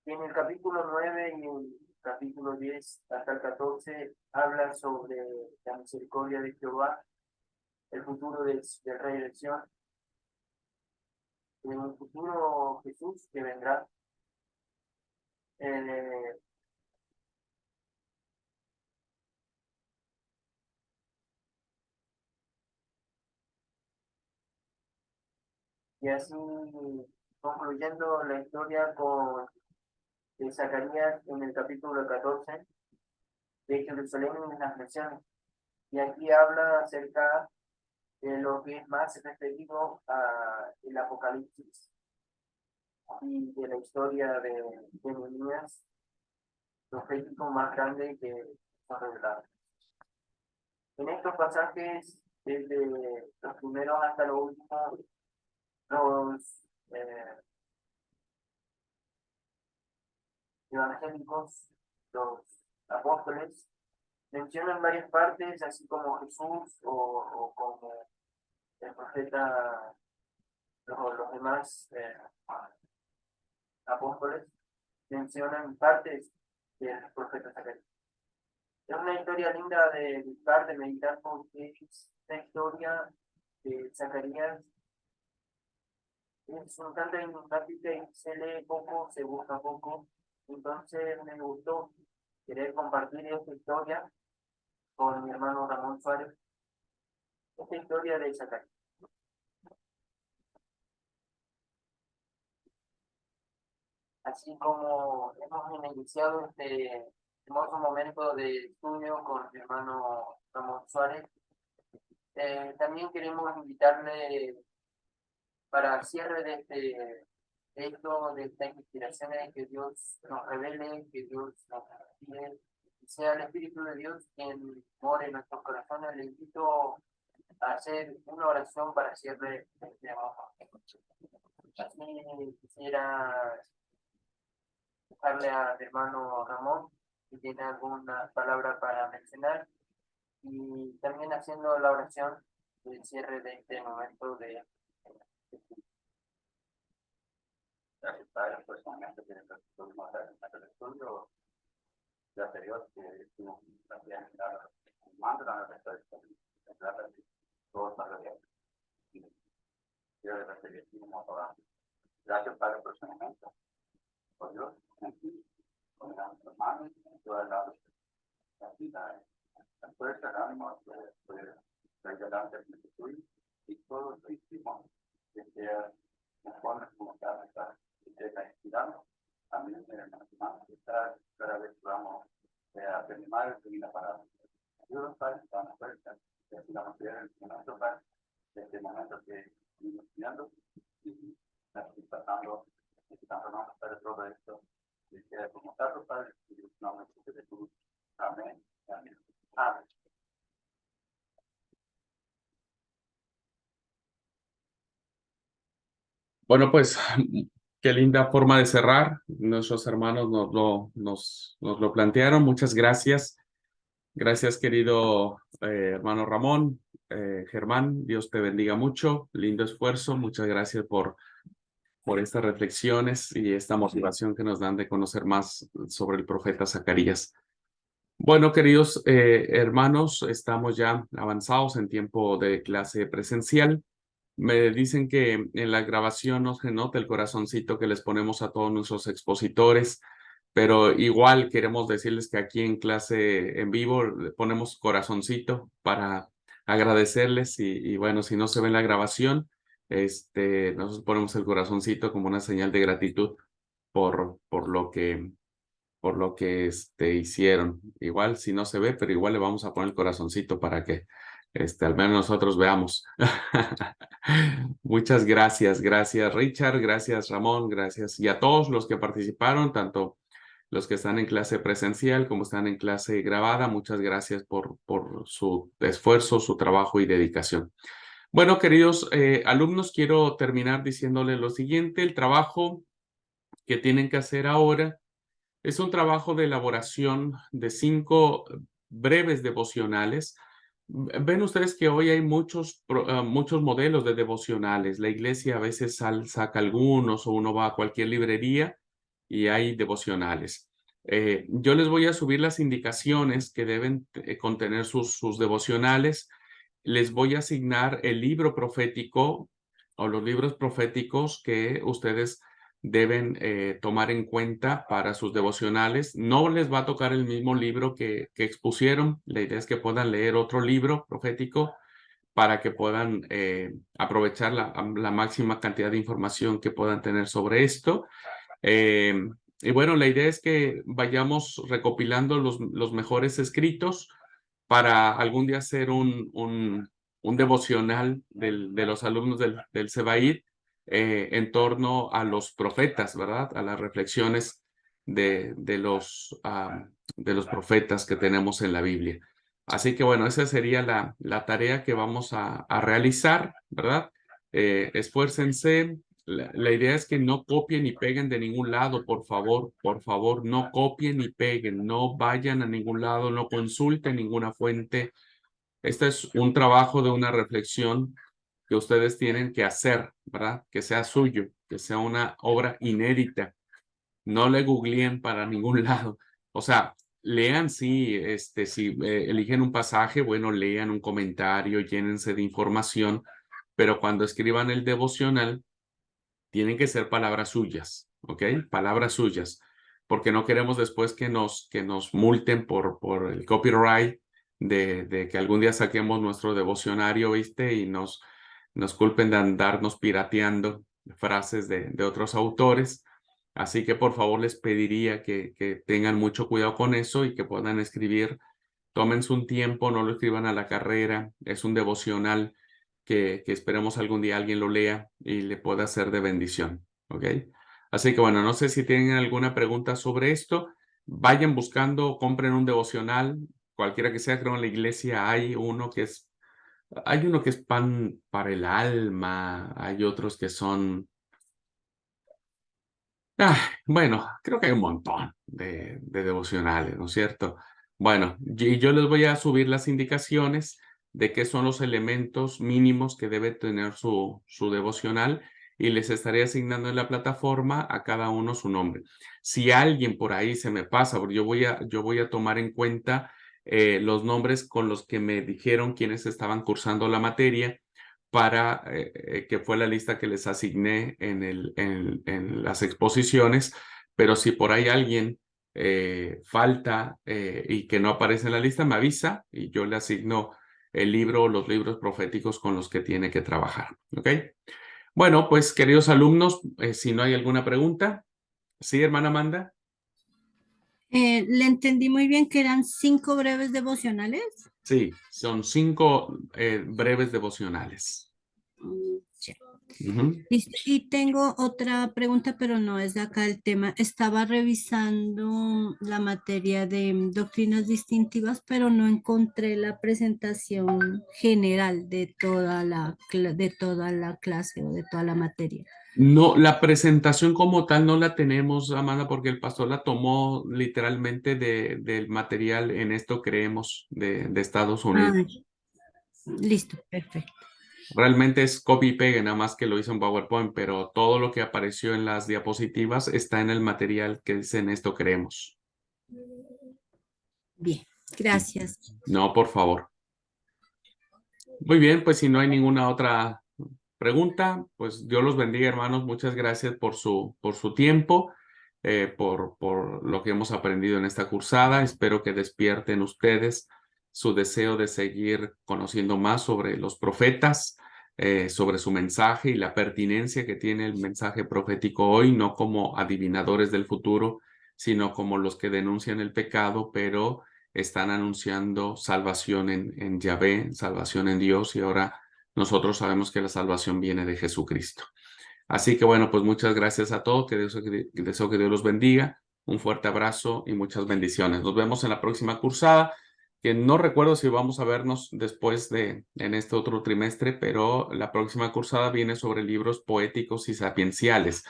En el capítulo 9 y el capítulo 10 hasta el 14 habla sobre la misericordia de Jehová, el futuro del rey de Sion, en un futuro Jesús que vendrá. Eh, y así concluyendo la historia con Zacarías en el capítulo 14 de Jerusalén y las naciones. Y aquí habla acerca de lo que es más referido al Apocalipsis y de la historia de Nehemías, profético más grande que son revelados. En estos pasajes, desde los primeros hasta los últimos, los evangélicos, los apóstoles, mencionan varias partes, así como Jesús o como el profeta, los demás apóstoles, mencionan partes del profeta Zacarías. Es una historia linda de buscar, de meditar, porque esta historia de Zacarías es un tanto enigmática y se lee poco, se busca poco. Entonces me gustó querer compartir esta historia con mi hermano Ramón Suárez, esta historia de Zacarías. Así como hemos iniciado este hermoso momento de estudio con mi hermano Ramón Suárez, también queremos invitarle para cierre de estas inspiraciones, que Dios nos revele, que Dios nos guíe, que sea el Espíritu de Dios quien more en nuestros corazones. Le invito a hacer una oración para cierre de este trabajo. Así quisiera dejarle al hermano Ramón si tiene alguna palabra para mencionar, y también haciendo la oración del cierre de este momento de Gracias, Padre, personalmente que estuvimos en el estudio de anterior, que estuvimos también mando la nuestra todos para bien. Quiero recibir como toda. Gracias, Padre, personalmente, por Dios, aquí, con nuestros hermanos, en todas las fuerza, el ánimo, de delante del Espíritu y todo lo hicimos, que sea conforme como cada está inspirado. También en las semanas que está cada vez vamos a afirmar la palabra. Dios Padre, está en la fuerza, la mayoría del momento para desde el momento que estamos estudiando y pasando no para todo esto quisiera comentarlo para el nombre de Jesús. Amén. Amén. Amén. Bueno, pues qué linda forma de cerrar. Nuestros hermanos nos lo plantearon. Muchas gracias. Gracias, querido hermano Ramón. Germán, Dios te bendiga mucho. Lindo esfuerzo. Muchas gracias por estas reflexiones y esta motivación que nos dan de conocer más sobre el profeta Zacarías. Bueno, queridos hermanos, estamos ya avanzados en tiempo de clase presencial. Me dicen que en la grabación no se nota el corazoncito que les ponemos a todos nuestros expositores, pero igual queremos decirles que aquí en clase en vivo le ponemos corazoncito para agradecerles y bueno, si no se ve en la grabación, nosotros ponemos el corazoncito como una señal de gratitud por lo que hicieron. Igual si no se ve, pero igual le vamos a poner el corazoncito para que al menos nosotros veamos. Muchas gracias, gracias Richard, gracias Ramón, gracias y a todos los que participaron, tanto los que están en clase presencial como están en clase grabada. Muchas gracias por su esfuerzo, su trabajo y dedicación. Bueno, queridos alumnos, quiero terminar diciéndoles lo siguiente. El trabajo que tienen que hacer ahora es un trabajo de elaboración de 5 breves devocionales. Ven ustedes que hoy hay muchos modelos de devocionales. La iglesia a veces saca algunos o uno va a cualquier librería y hay devocionales. Yo les voy a subir las indicaciones que deben contener sus devocionales. Les voy a asignar el libro profético o los libros proféticos que ustedes deben tomar en cuenta para sus devocionales. No les va a tocar el mismo libro que expusieron. La idea es que puedan leer otro libro profético para que puedan aprovechar la máxima cantidad de información que puedan tener sobre esto. Y bueno, la idea es que vayamos recopilando los mejores escritos para algún día hacer un devocional de los alumnos del Sebaid en torno a los profetas, ¿verdad? A las reflexiones de los profetas que tenemos en la Biblia. Así que bueno, esa sería la tarea que vamos a realizar, ¿verdad? Esfuércense. La idea es que no copien y peguen de ningún lado, por favor, no copien y peguen, no vayan a ningún lado, no consulten ninguna fuente. Este es un trabajo de una reflexión que ustedes tienen que hacer, ¿verdad? Que sea suyo, que sea una obra inédita. No le googleen para ningún lado. O sea, lean, sí, si eligen un pasaje, bueno, lean un comentario, llénense de información, pero cuando escriban el devocional, tienen que ser palabras suyas, ¿ok? Palabras suyas, porque no queremos después que nos multen por el copyright de que algún día saquemos nuestro devocionario, ¿viste? Y nos culpen de andarnos pirateando frases de otros autores. Así que por favor les pediría que tengan mucho cuidado con eso y que puedan escribir. Tómense un tiempo, no lo escriban a la carrera. Es un devocional que esperemos algún día alguien lo lea y le pueda ser de bendición, ¿ok? Así que bueno, no sé si tienen alguna pregunta sobre esto. Vayan buscando, compren un devocional, cualquiera que sea, creo en la iglesia hay uno que es pan para el alma, hay otros que son... bueno, creo que hay un montón de devocionales, ¿no es cierto? Bueno, y yo les voy a subir las indicaciones de qué son los elementos mínimos que debe tener su devocional y les estaré asignando en la plataforma a cada uno su nombre. Si alguien por ahí se me pasa, porque yo voy a tomar en cuenta los nombres con los que me dijeron quienes estaban cursando la materia para que fue la lista que les asigné en las exposiciones, pero si por ahí alguien falta y que no aparece en la lista, me avisa y yo le asigno el libro o los libros proféticos con los que tiene que trabajar, ¿ok? Bueno, pues queridos alumnos, si no hay alguna pregunta. Sí, hermana Amanda. Le entendí muy bien que eran 5 breves devocionales. Sí, son 5 breves devocionales. Ya. Ujú. Listo. Y tengo otra pregunta, pero no es de acá el tema. Estaba revisando la materia de doctrinas distintivas, pero no encontré la presentación general de de toda la clase o de toda la materia. No, la presentación como tal no la tenemos, Amanda, porque el pastor la tomó literalmente del material En Esto Creemos de Estados Unidos. Ah, listo, perfecto. Realmente es copy y pegue, nada más que lo hizo en PowerPoint, pero todo lo que apareció en las diapositivas está en el material que dice En Esto Creemos. Bien, gracias. No, por favor. Muy bien, pues si no hay ninguna otra pregunta, pues Dios los bendiga, hermanos. Muchas gracias por su tiempo, por lo que hemos aprendido en esta cursada. Espero que despierten ustedes su deseo de seguir conociendo más sobre los profetas, sobre su mensaje y la pertinencia que tiene el mensaje profético hoy, no como adivinadores del futuro, sino como los que denuncian el pecado, pero están anunciando salvación en Yahvé, salvación en Dios, y ahora nosotros sabemos que la salvación viene de Jesucristo. Así que bueno, pues muchas gracias a todos, deseo que Dios los bendiga, un fuerte abrazo y muchas bendiciones. Nos vemos en la próxima cursada, que no recuerdo si vamos a vernos después en este otro trimestre, pero la próxima cursada viene sobre libros poéticos y sapienciales.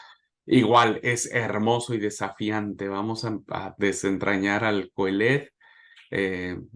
Igual es hermoso y desafiante. Vamos a desentrañar al Coelet,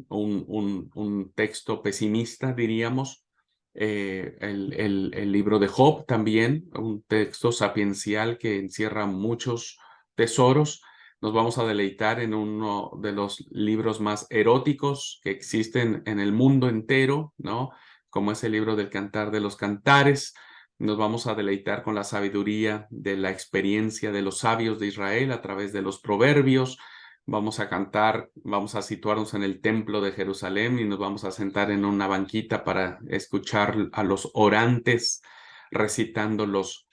un texto pesimista, diríamos. El libro de Job también, un texto sapiencial que encierra muchos tesoros. Nos vamos a deleitar en uno de los libros más eróticos que existen en el mundo entero, ¿no? Como es el libro del Cantar de los Cantares. Nos vamos a deleitar con la sabiduría de la experiencia de los sabios de Israel a través de los proverbios. Vamos a cantar, vamos a situarnos en el templo de Jerusalén y nos vamos a sentar en una banquita para escuchar a los orantes recitando los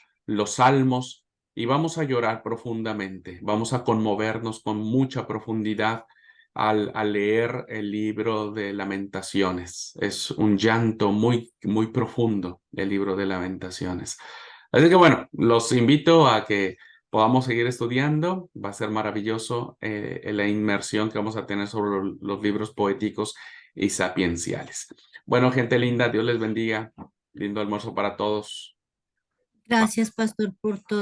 salmos, y vamos a llorar profundamente, vamos a conmovernos con mucha profundidad al leer el libro de Lamentaciones. Es un llanto muy, muy profundo el libro de Lamentaciones. Así que bueno, los invito a que podamos seguir estudiando. Va a ser maravilloso la inmersión que vamos a tener sobre los libros poéticos y sapienciales. Bueno, gente linda, Dios les bendiga. Lindo almuerzo para todos. Gracias, pastor, por toda